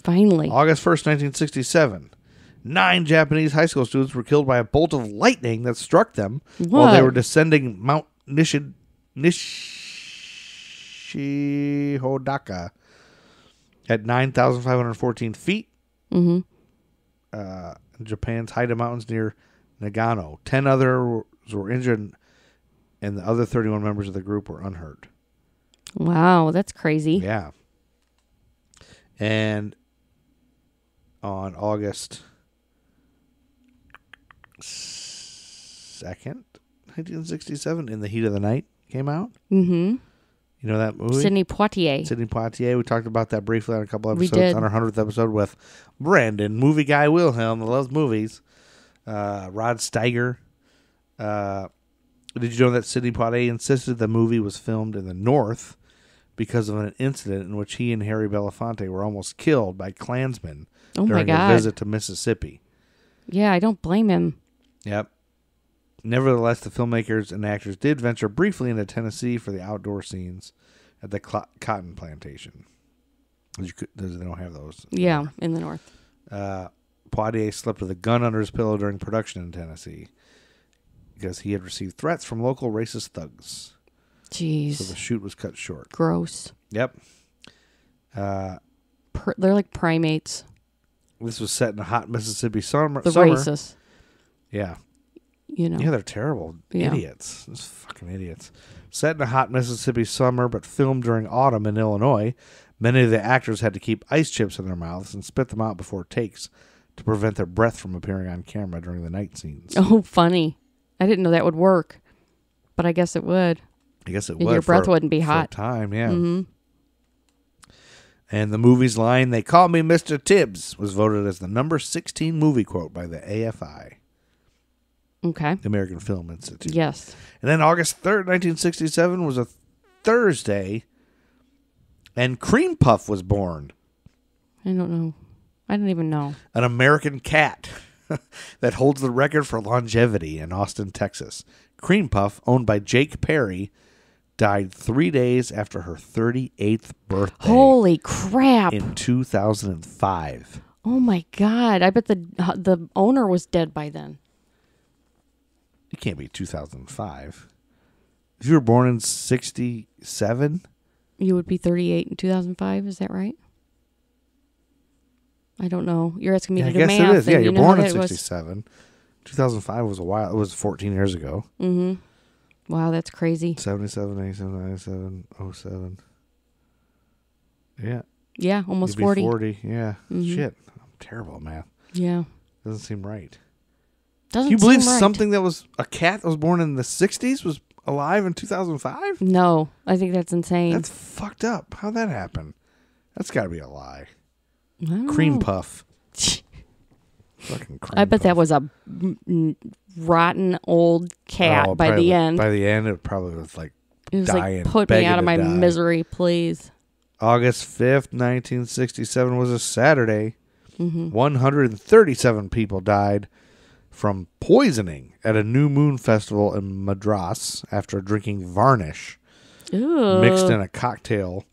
Finally. August 1st, 1967. 9 Japanese high school students were killed by a bolt of lightning that struck them while they were descending Mount Nishihodaka at 9,514 feet. Japan's Haida Mountains near Nagano. 10 others were injured, and the other 31 members of the group were unhurt. Wow, that's crazy. Yeah. And on August 2nd, 1967, In the Heat of the Night came out. Mm-hmm. You know that movie? Sidney Poitier. Sidney Poitier. We talked about that briefly on a couple episodes. We did. On our 100th episode with Brandon, movie guy Wilhelm, that loves movies. Rod Steiger. Did you know that Sidney Poitier insisted the movie was filmed in the North because of an incident in which he and Harry Belafonte were almost killed by Klansmen during a visit to Mississippi? Yeah, I don't blame him. Yep. Nevertheless, the filmmakers and actors did venture briefly into Tennessee for the outdoor scenes at the cotton plantation. They don't have those. Yeah, in the North. Poitier slept with a gun under his pillow during production in Tennessee because he had received threats from local racist thugs. Jeez. So the shoot was cut short. Gross. Yep. They're like primates. This was set in a hot Mississippi summer. The racists. Yeah. You know. Yeah, they're terrible. Idiots. Those fucking idiots. Set in a hot Mississippi summer, but filmed during autumn in Illinois, many of the actors had to keep ice chips in their mouths and spit them out before takes to prevent their breath from appearing on camera during the night scenes. Oh, funny. I didn't know that would work, but I guess it would. I guess it would. Your breath wouldn't be hot. For a time, yeah. Mm-hmm. And the movie's line, "They call me Mr. Tibbs," was voted as the number 16 movie quote by the AFI. Okay. The American Film Institute. Yes. And then August 3rd, 1967 was a Thursday, and Cream Puff was born. I don't know. I didn't even know. An American cat that holds the record for longevity in Austin, Texas. Cream Puff, owned by Jake Perry, died 3 days after her 38th birthday. Holy crap. In 2005. Oh my God. I bet the owner was dead by then. It can't be 2005. If you were born in 67, you would be 38 in 2005. Is that right? I don't know. You're asking me to do math. I guess it is. Yeah, you're born in 67. 2005 was a while. It was 14 years ago. Mm-hmm. Wow, that's crazy. 77, 87, 97, 07. Yeah. Yeah, almost You'd be 40. 40, yeah. Mm-hmm. Shit. I'm terrible at math. Yeah. Doesn't seem right. Doesn't Can you believe seem right. something that was a cat that was born in the 60s was alive in 2005? No, I think that's insane. That's fucked up. How'd that happen? That's got to be a lie. I don't Cream know. Puff. Fucking Cream I bet Puff. that was a rotten old cat by the end. By the end, it probably was like It was dying, like, put me out of my misery, please. August 5th, 1967 was a Saturday. Mm-hmm. 137 people died from poisoning at a new moon festival in Madras after drinking varnish mixed in a cocktail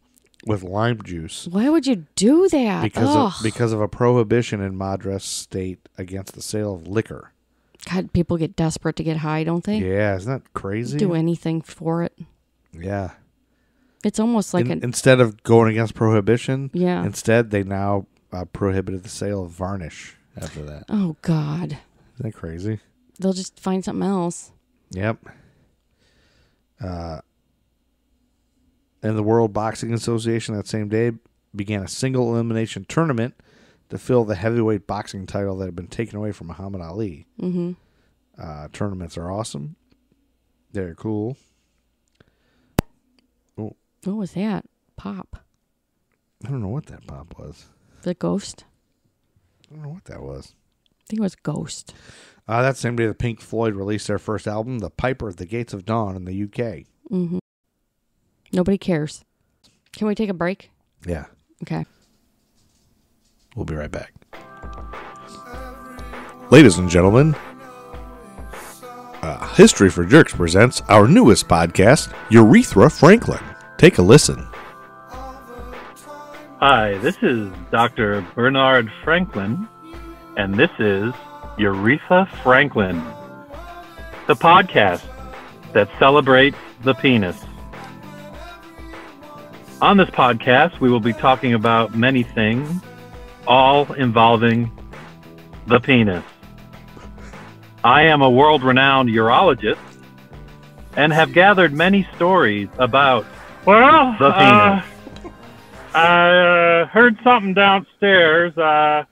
with lime juice. Why would you do that? Because of a prohibition in Madras state against the sale of liquor. God, people get desperate to get high, don't they? Yeah, isn't that crazy? Do anything for it. Yeah. It's almost like instead of going against prohibition, yeah. Instead they now prohibited the sale of varnish after that. Oh, God. Isn't that crazy? They'll just find something else. Yep. And the World Boxing Association that same day began a single elimination tournament to fill the heavyweight boxing title that had been taken away from Muhammad Ali. Mm-hmm. Tournaments are awesome. They're cool. Oh. What was that? Pop. I don't know what that pop was. The Ghost? I don't know what that was. I think it was Ghost. That same day, the Pink Floyd released their first album, The Piper at the Gates of Dawn, in the UK. Mm-hmm. Nobody cares. Can we take a break? Yeah. Okay. We'll be right back. Ladies and gentlemen, History for Jerks presents our newest podcast, Urethra Franklin. Take a listen. Hi, this is Dr. Bernard Franklin, and this is Urethra Franklin, the podcast that celebrates the penis. On this podcast, we will be talking about many things, all involving the penis. I am a world-renowned urologist and have gathered many stories about the penis. I heard something downstairs, and,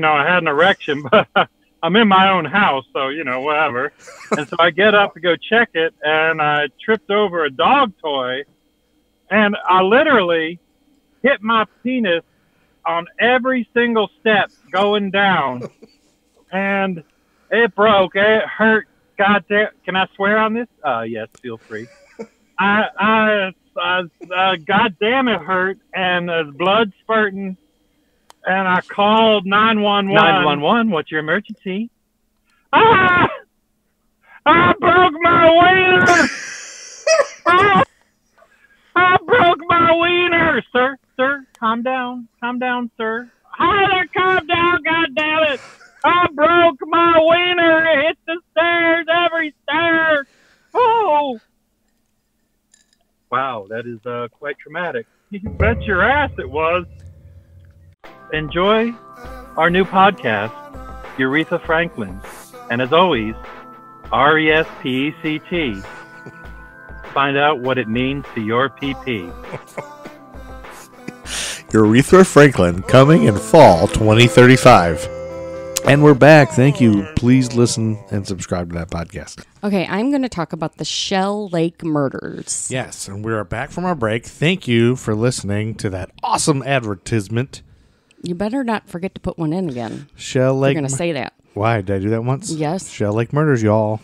I had an erection, but I'm in my own house, so, whatever. And so I get up to go check it, and I tripped over a dog toy, and I literally hit my penis on every single step going down, and it broke. It hurt. God damn. Can I swear on this? Yes, feel free. God damn, it hurt, and there's blood spurting, and I called 911. 911, what's your emergency? I broke my wiener! I broke my wiener! Sir, calm down, sir. Calm down, God damn it! I broke my wiener! It hit the stairs, every stair! Oh! Wow, that is quite traumatic. You bet your ass it was. Enjoy our new podcast, Urethra Franklin. And as always, RESPECT. Find out what it means to your PP. Urethra Franklin, coming in fall 2035. And we're back. Thank you. Please listen and subscribe to that podcast. Okay, I'm going to talk about the Shell Lake murders. Yes, and we're back from our break. Thank you for listening to that awesome advertisement. You better not forget to put one in again. Shell Lake. You're going to say that. Why? Did I do that once? Yes. Shell Lake murders, y'all.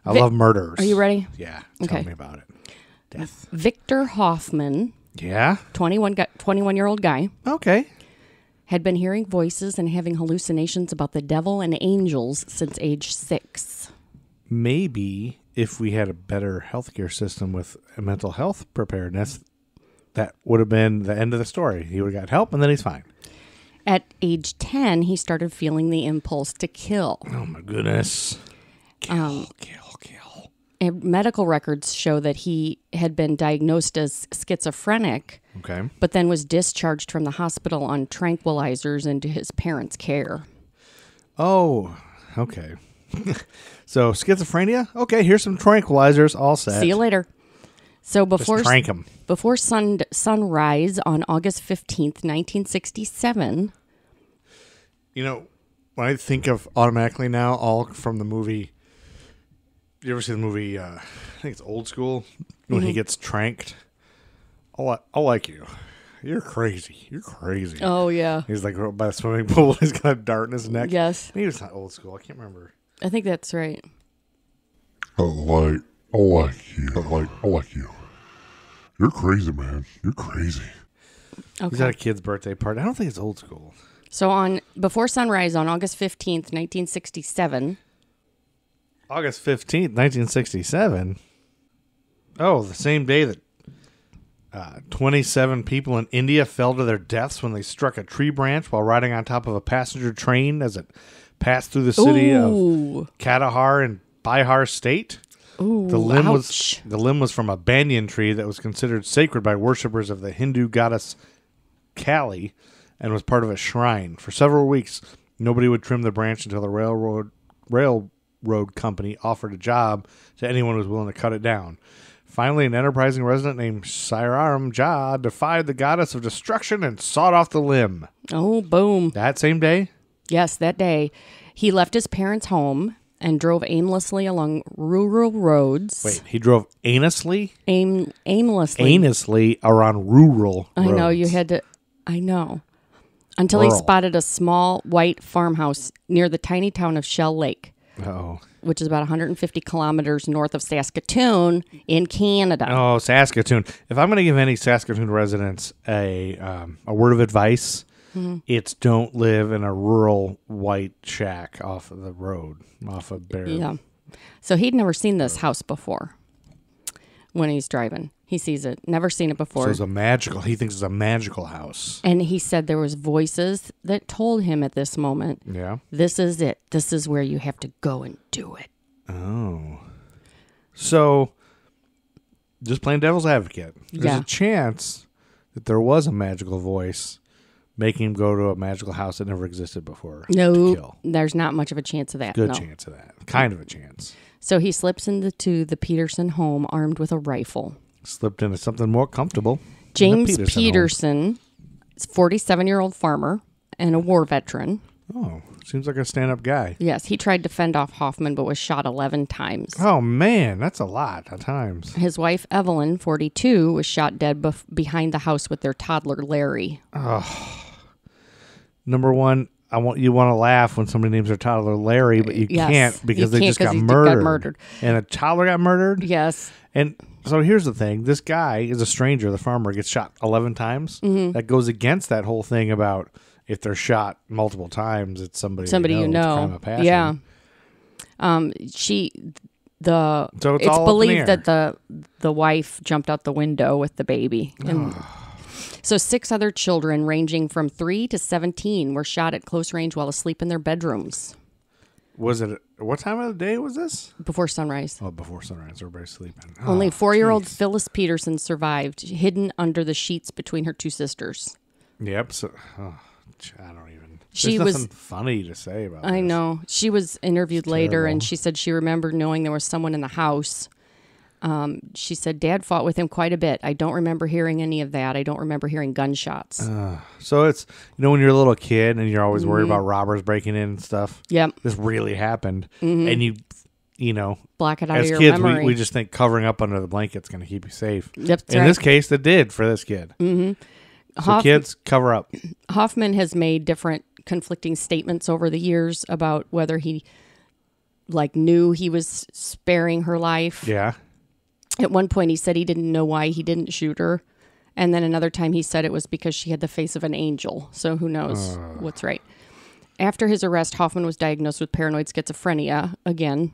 I love murders. Are you ready? Yeah. Okay. Tell me about it. Death. Victor Hoffman. Yeah? 21-year-old guy. Okay. Had been hearing voices and having hallucinations about the devil and angels since age 6. Maybe if we had a better healthcare system with mental health preparedness, that would have been the end of the story. He would have got help, and then he's fine. At age 10, he started feeling the impulse to kill. Oh, my goodness. Kill. And medical records show that he had been diagnosed as schizophrenic, okay, but then was discharged from the hospital on tranquilizers into his parents' care. Oh, okay. So schizophrenia? Okay, here's some tranquilizers, all set. See you later. So before Just crank 'em. Before sunrise on August 15th, 1967. When I think of automatically now, all from the movie. You ever see the movie, I think it's Old School, when he gets tranked? I like you. You're crazy. Oh, yeah. He's like by the swimming pool. He's got a dart in his neck. Yes. Maybe it's not Old School. I can't remember. I think that's right. I like you. I like you. You're crazy, man. You're crazy. He's at a kid's birthday party. I don't think it's old school. So before sunrise on August 15th, 1967. August 15th, 1967. Oh, the same day that 27 people in India fell to their deaths when they struck a tree branch while riding on top of a passenger train as it passed through the city of Kandahar in Bihar State. Ooh, the limb ouch. was from a banyan tree that was considered sacred by worshippers of the Hindu goddess Kali and was part of a shrine. For several weeks, nobody would trim the branch until the railroad company offered a job to anyone who was willing to cut it down. Finally, an enterprising resident named Sairam Jha defied the goddess of destruction and sawed off the limb. Oh, boom. That same day? Yes, that day. He left his parents' home and drove aimlessly along rural roads. Wait, he drove aimlessly? Aimlessly. Aimlessly around rural roads. I know, you had to... I know. Until he spotted a small white farmhouse near the tiny town of Shell Lake. Oh. Which is about 150 kilometers north of Saskatoon in Canada. Oh, Saskatoon. If I'm going to give any Saskatoon residents a word of advice, it's don't live in a rural white shack off of the road, off of Bear. Yeah. So he'd never seen this house before when he's driving. He sees it. Never seen it before. So he thinks it's a magical house. And he said there was voices that told him at this moment, yeah, this is it. This is where you have to go and do it. Oh. So, just playing devil's advocate. There's a chance that there was a magical voice making him go to a magical house that never existed before. No, there's not much of a chance of that. Good chance of that. Kind of a chance. So he slips into the Peterson home armed with a rifle. Slipped into something more comfortable. James Peterson, 47-year-old farmer and a war veteran. Oh, seems like a stand-up guy. Yes, he tried to fend off Hoffman, but was shot 11 times. Oh, man, that's a lot of times. His wife, Evelyn, 42, was shot dead behind the house with their toddler, Larry. Oh. Number one, you want to laugh when somebody names their toddler Larry, but you can't because they just got murdered. And a toddler got murdered? Yes. And so here's the thing. This guy is a stranger. The farmer gets shot 11 times. Mm-hmm. That goes against that whole thing about if they're shot multiple times, it's somebody you know. It's a crime of passion. Yeah. It's believed that the wife jumped out the window with the baby. And so 6 other children ranging from 3 to 17 were shot at close range while asleep in their bedrooms. What time of the day was this? Before sunrise. Oh, before sunrise. Everybody's sleeping. Only 4-year-old Phyllis Peterson survived, hidden under the sheets between her 2 sisters. Yep. So, I don't even... There's nothing funny to say about this. I know. She was interviewed later, and she said she remembered knowing there was someone in the house. She said, Dad fought with him quite a bit. I don't remember hearing any of that. I don't remember hearing gunshots. So it's, when you're a little kid and you're always worried about robbers breaking in and stuff. Yep. This really happened. Mm-hmm. And you know. Block it out of your kids, memory. we just think covering up under the blanket's going to keep you safe. Yep, in this case, it did for this kid. Mm-hmm. So kids, cover up. Hoffman has made different conflicting statements over the years about whether he knew he was sparing her life. Yeah. At one point, he said he didn't know why he didn't shoot her. And then another time he said it was because she had the face of an angel. So who knows what's right. After his arrest, Hoffman was diagnosed with paranoid schizophrenia again.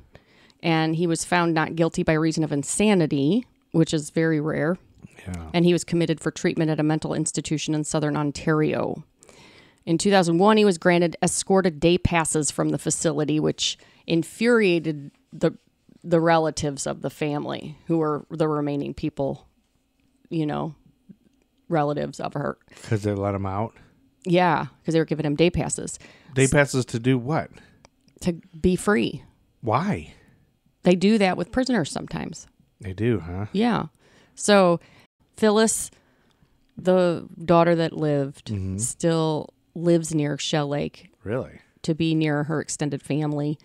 And he was found not guilty by reason of insanity, which is very rare. Yeah. And he was committed for treatment at a mental institution in southern Ontario. In 2001, he was granted escorted day passes from the facility, which infuriated the relatives of the family, who were the remaining people, relatives of her. Because they let him out? Yeah, because they were giving him day passes. Day passes to do what? To be free. Why? They do that with prisoners sometimes. They do, huh? Yeah. So Phyllis, the daughter that lived, still lives near Shell Lake. Really? To be near her extended family.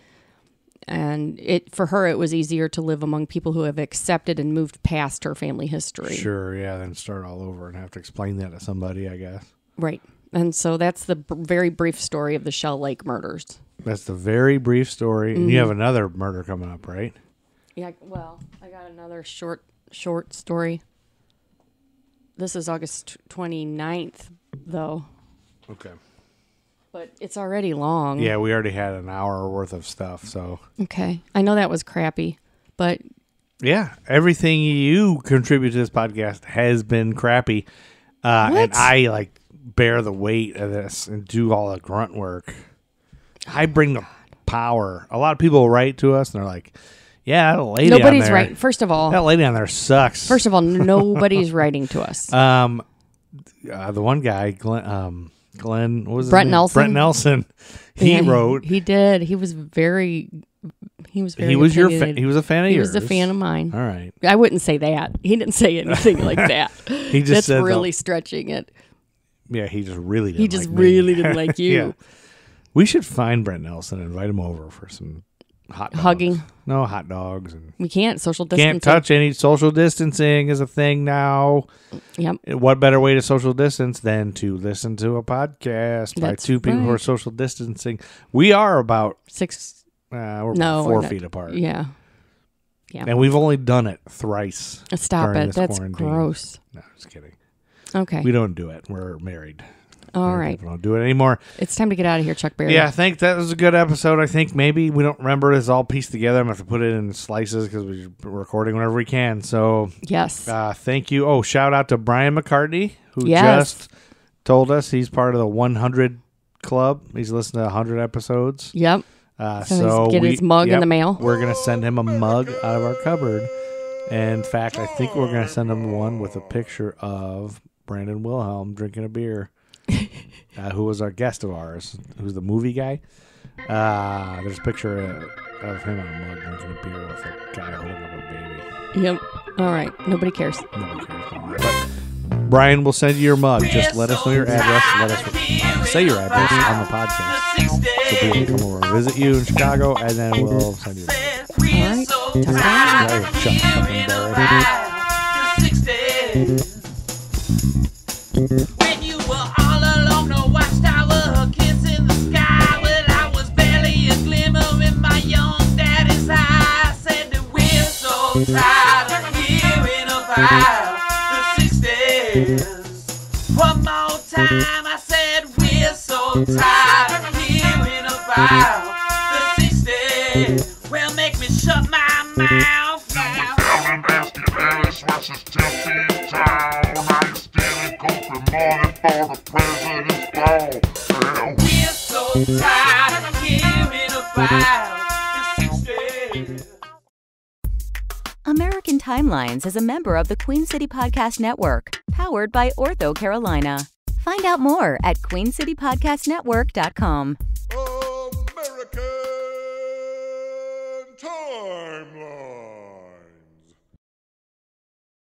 And for her, it was easier to live among people who have accepted and moved past her family history. Sure, yeah, then start all over and have to explain that to somebody, I guess. Right. And so that's the very brief story of the Shell Lake murders. That's the very brief story. And you have another murder coming up, right? Yeah, well, I got another short story. This is August 29th, though. Okay. But it's already long. Yeah, we already had an hour worth of stuff, so. Okay. I know that was crappy, but... Yeah, everything you contribute to this podcast has been crappy. And I, bear the weight of this and do all the grunt work. I bring the power. A lot of people write to us, and they're like, yeah, that lady Nobody's on there. right. First of all... That lady on there sucks. First of all, nobody's writing to us. The one guy, Glenn, what was his Brent name? Nelson? Brent Nelson. He wrote. He did. He was very He was opinionated. he was a fan of He yours. was a fan of mine. All right. I wouldn't say that. He didn't say anything like that. He just That's said really stretching it. Yeah, he just really didn't He just like me. really didn't like you. Yeah. We should find Brent Nelson and invite him over for some hot dogs. Hugging. No, hot dogs. And We can't. Social distancing. can't touch any. Social distancing is a thing now. Yep. What better way to social distance than to listen to a podcast by That's two people who are right. social distancing? We are about 6. we're No, about we're 4 not. feet apart. Yeah. Yeah. And we've only done it thrice. Stop during it. this That's quarantine. gross. No, just kidding. Okay. We don't do it. We're married. All right. We don't do it anymore. It's time to get out of here, Chuck Berry. Yeah, I think that was a good episode. I think maybe we don't remember it's all pieced together. I'm going to have to put it in slices because we're recording whenever we can. So Yes. thank you. Oh, shout out to Brian McCartney, who Yes. just told us he's part of the 100 Club. He's listened to 100 episodes. Yep. So get his mug in the mail. We're going to send him a mug out of our cupboard. And in fact, I think we're going to send him one with a picture of Brandon Wilhelm drinking a beer. Who was our guest of ours, who's the movie guy. There's a picture of him on a mug drinking a beer with a guy holding up a baby. Yep. All right. Nobody cares. Nobody cares about that. But Brian will send you your mug. Just let us know your address. Let us say your address on the podcast. So people can come over and visit you in Chicago, and then we'll send you a mug. All right. Ta-ta. Right, Chuck fucking Berry. When you were all alone, no watchtower, kiss in the sky. Well, I was barely a glimmer in my young daddy's eye. I said that we're so tired of hearing about the 60s. One more time, I said we're so tired of hearing about the 60s. Well, make me shut my mouth now. Alan asking Alice what's his tempting town. Now you're stealing coke from morning for the president's ball. We're so tired of hearing about the 60s. American Timelines is a member of the Queen City Podcast Network, powered by Ortho Carolina. Find out more at queencitypodcastnetwork.com. American Timeline.